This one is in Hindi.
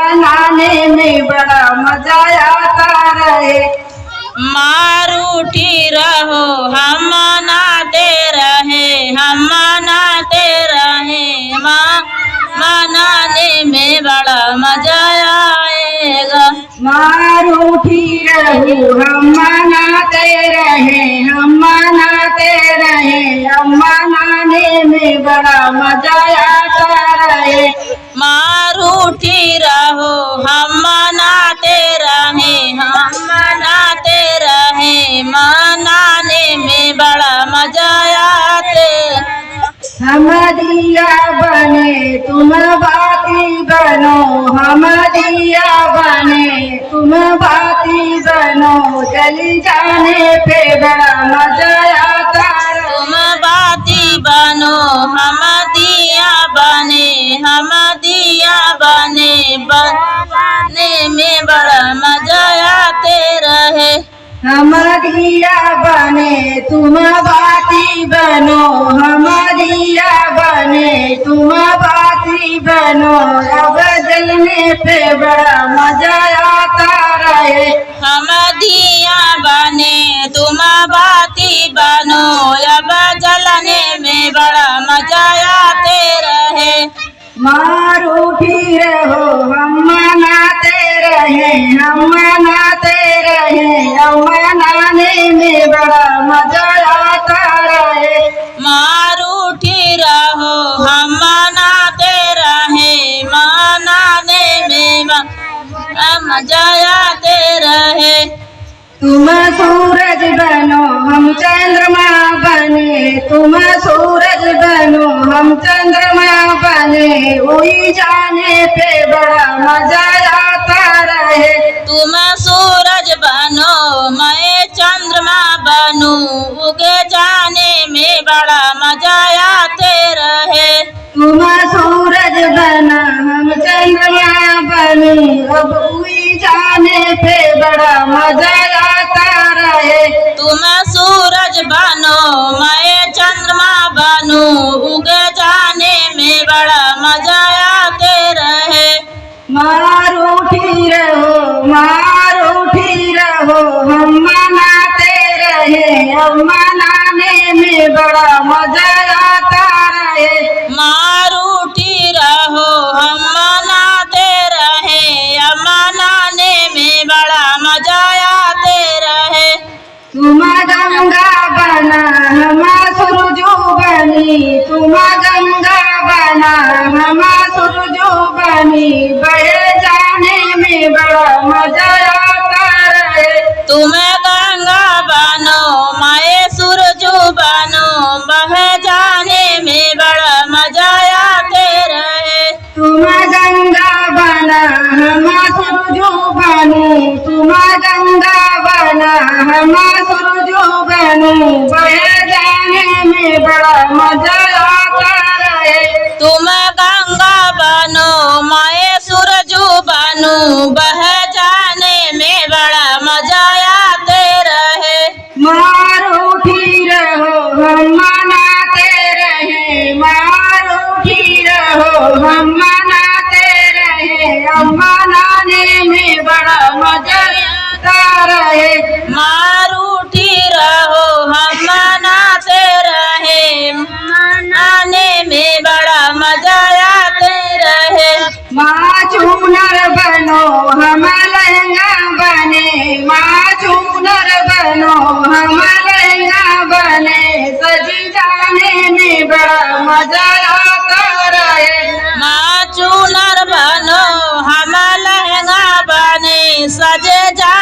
बनाने में बड़ा मजा आता रहे। मारूठी रहो हम मनाते रहे, हम मनाते रहे। मनाने में बड़ा मजा आएगा। मारूठी रहो हम मनाते रहे, हम मनाते रहे। हम मनाने में बड़ा मजा आता रहे। मारूठी रहो हम मनाते रहे, हम मनाते रहे। मनाने में बड़ा मजा आते। हम दिया बने तुम बाती बनो, हम दिया बने तुम बाती बनो। जल जाने पे बड़ा मजा आता रहे। तुम बाती बनो हम दिया बने, हम दिया बने। बनने में बड़ा मजा आते रहे। हम दिया बने तुम बाती बनो, हम दिया बने तुम बाती बनो। अब जलने पे बड़ा मजा आता रहे। हम दिया बने तुम बाती बनो, अब जलने में बड़ा मजा आते रहे। मारूठी रहो हम मनाते रहे, हम मनाते रहे। हम मनाने में बड़ा मजा आता रहे। मारूठी रहो हम मनाते रहे, मनाने में बड़ा मजा आते रहे। तुम सूरज बनो हम चंद्रमा बने, तुम सूरज बनो हम चंद्रमा बने। वही जाने पे बड़ा मजा आता रहे। तुम सूरज बनो मैं चंद्रमा बनूं, उगे जाने में बड़ा मजा आते रहे। तुम सूरज बना हम चंद्रमा बने, अब वही जाने पे बड़ा मजा आता रहे। तुम सूरज बनो मैं चंद्रमा बनूं, उगे जाने में बड़ा मजा आते रहे। मारूठी रहो, मारूठी रहो हम मनाते रहे। हम मनाने में बड़ा मजा आता रहे। मारूठी रहो हम मनाते रहे, हम मनाने में बड़ा मजा आते रहे। तुम गंगा बना हम सूरजो बनी, तुम गंगा बना हम सूरजो बनी। बह जाने में बड़ा मजा आता रहे। तुम गंगा बनो मैं सूरजो बनो, बह जाने में बड़ा मजा आते रहे। तुम गंगा बना हम सूरजो बनी, तुम गंगा बना हम सूरजो बनी। बह जाने में बड़ा मजा आता रहे। तुम गंगा बनो मैं सूरजो बनूं, बह जाने में बड़ा मजा आते रहे। मारूठी रहो हम मनाते रहे, मारूठी रहो हम मनाते रहे। हम मनाने में बड़ा मजा आता रहे। मारूठी रहो हम मनाते रहे, मनाने में बड़ा मजा आते रहे। माँ चूनर बनो हम लहंगा बने, माँ चूनर बनो हम लहंगा बने। सज जाने में बड़ा मजा आता रहे। माँ चूनर बनो हम लहंगा बने, सजे जा